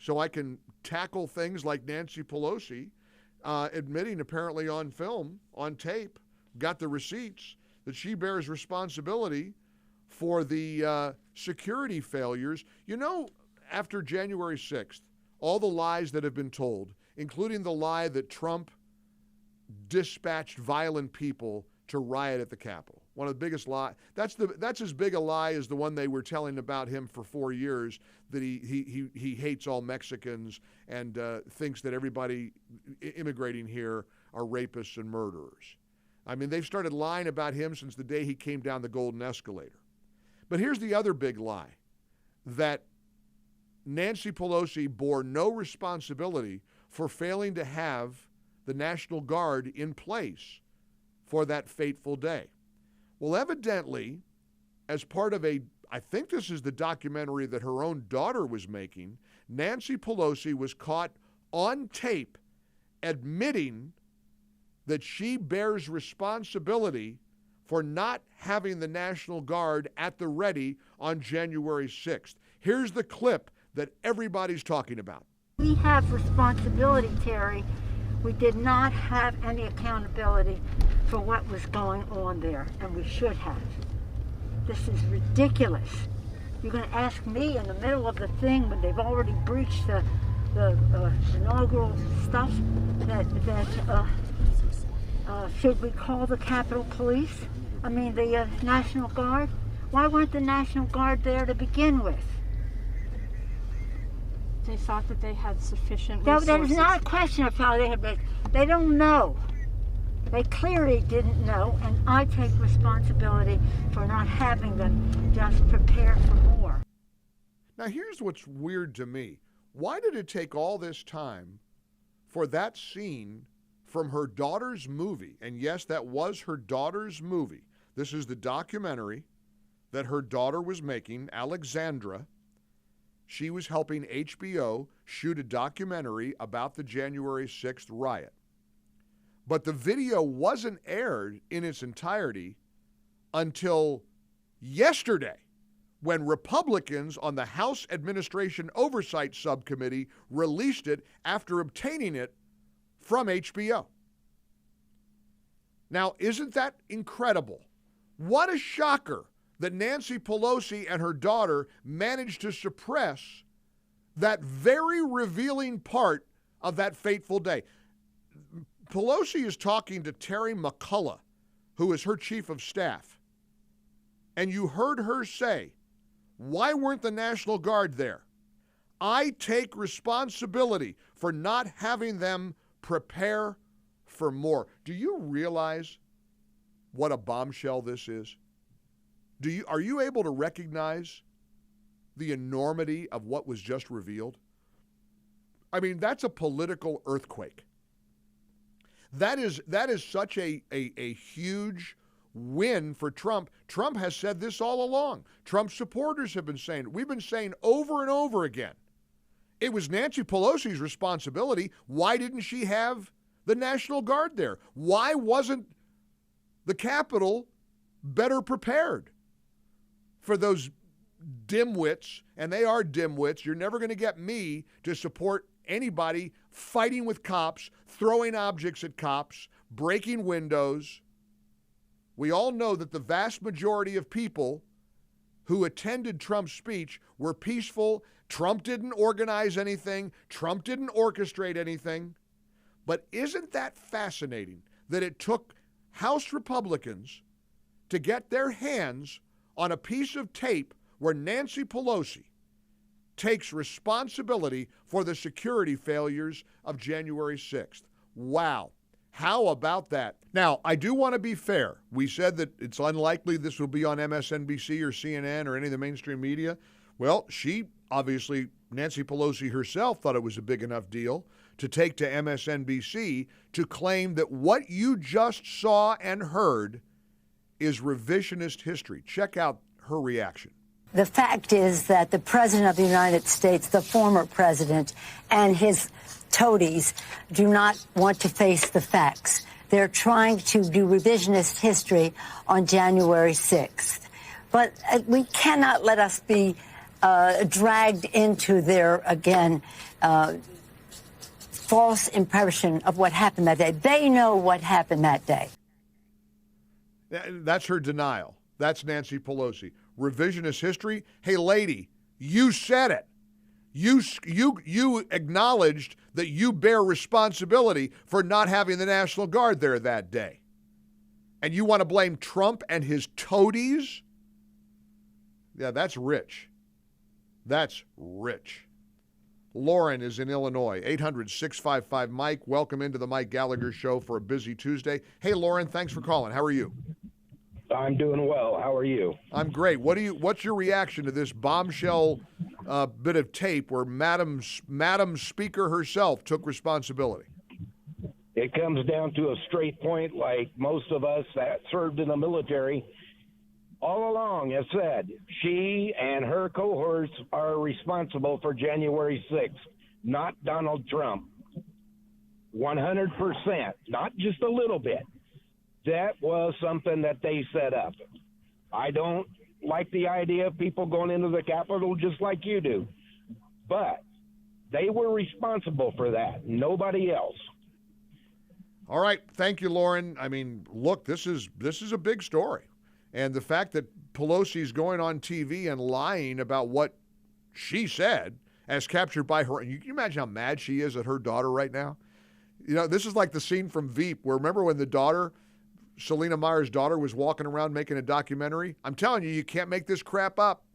so I can tackle things like Nancy Pelosi admitting apparently on film, on tape, got the receipts, that she bears responsibility for the security failures. You know, after January 6th, all the lies that have been told, including the lie that Trump dispatched violent people to riot at the Capitol. One of the biggest lies. That's as big a lie as the one they were telling about him for 4 years, that he hates all Mexicans and thinks that everybody immigrating here are rapists and murderers. I mean, they've started lying about him since the day he came down the golden escalator. But here's the other big lie, that Nancy Pelosi bore no responsibility for failing to have the National Guard in place for that fateful day. Well, evidently, as part of I think this is the documentary that her own daughter was making, Nancy Pelosi was caught on tape admitting that she bears responsibility for not having the National Guard at the ready on January 6th. Here's the clip that everybody's talking about. We have responsibility, Terry. We did not have any accountability for what was going on there, and we should have. This is ridiculous. You're going to ask me in the middle of the thing when they've already breached the inaugural stuff that should we call the Capitol Police? I mean, the National Guard? Why weren't the National Guard there to begin with? They thought that they had sufficient resources. That is not a question of how they had been. They don't know. They clearly didn't know, and I take responsibility for not having them just prepare for more. Now, here's what's weird to me. Why did it take all this time for that scene from her daughter's movie? And yes, that was her daughter's movie. This is the documentary that her daughter was making, Alexandra. She was helping HBO shoot a documentary about the January 6th riot. But the video wasn't aired in its entirety until yesterday, when Republicans on the House Administration Oversight Subcommittee released it after obtaining it from HBO. Now, isn't that incredible? What a shocker that Nancy Pelosi and her daughter managed to suppress that very revealing part of that fateful day. Pelosi is talking to Terry McCullough, who is her chief of staff. And you heard her say, why weren't the National Guard there? I take responsibility for not having them prepare for more. Do you realize what a bombshell this is? Are you able to recognize the enormity of what was just revealed? I mean, that's a political earthquake. That is such a huge win for Trump. Trump has said this all along. Trump supporters have been saying it. We've been saying over and over again. It was Nancy Pelosi's responsibility. Why didn't she have the National Guard there? Why wasn't the Capitol better prepared for those dimwits? And they are dimwits. You're never going to get me to support anybody fighting with cops, throwing objects at cops, breaking windows. We all know that the vast majority of people who attended Trump's speech were peaceful. Trump didn't organize anything. Trump didn't orchestrate anything. But isn't that fascinating that it took House Republicans to get their hands on a piece of tape where Nancy Pelosi takes responsibility for the security failures of January 6th. Wow. How about that? Now, I do want to be fair. We said that it's unlikely this will be on MSNBC or CNN or any of the mainstream media. Well, she obviously, Nancy Pelosi herself, thought it was a big enough deal to take to MSNBC to claim that what you just saw and heard is revisionist history. Check out her reaction. The fact is that the President of the United States, the former president, and his toadies do not want to face the facts. They're trying to do revisionist history on January 6th. But we cannot let us be dragged into their, again, false impression of what happened that day. They know what happened that day. That's her denial. That's Nancy Pelosi. Revisionist history. Hey, lady, you said it. You acknowledged that you bear responsibility for not having the National Guard there that day. And you want to blame Trump and his toadies? Yeah, that's rich. That's rich. Lauren is in Illinois, 800-655-MIKE. Welcome into the Mike Gallagher Show for a busy Tuesday. Hey, Lauren, thanks for calling. How are you? I'm doing well. How are you? I'm great. What's your reaction to this bombshell bit of tape where Madam Speaker herself took responsibility? It comes down to a straight point, like most of us that served in the military all along have said. She and her cohorts are responsible for January 6th, not Donald Trump. 100%, not just a little bit. That was something that they set up. I don't like the idea of people going into the Capitol just like you do, but they were responsible for that, nobody else. All right, thank you, Lauren. I mean, look, this is a big story. And the fact that Pelosi's going on TV and lying about what she said as captured by her, you can imagine how mad she is at her daughter right now? You know, this is like the scene from Veep where remember when the daughter, Selena Meyer's daughter, was walking around making a documentary? I'm telling you, you can't make this crap up.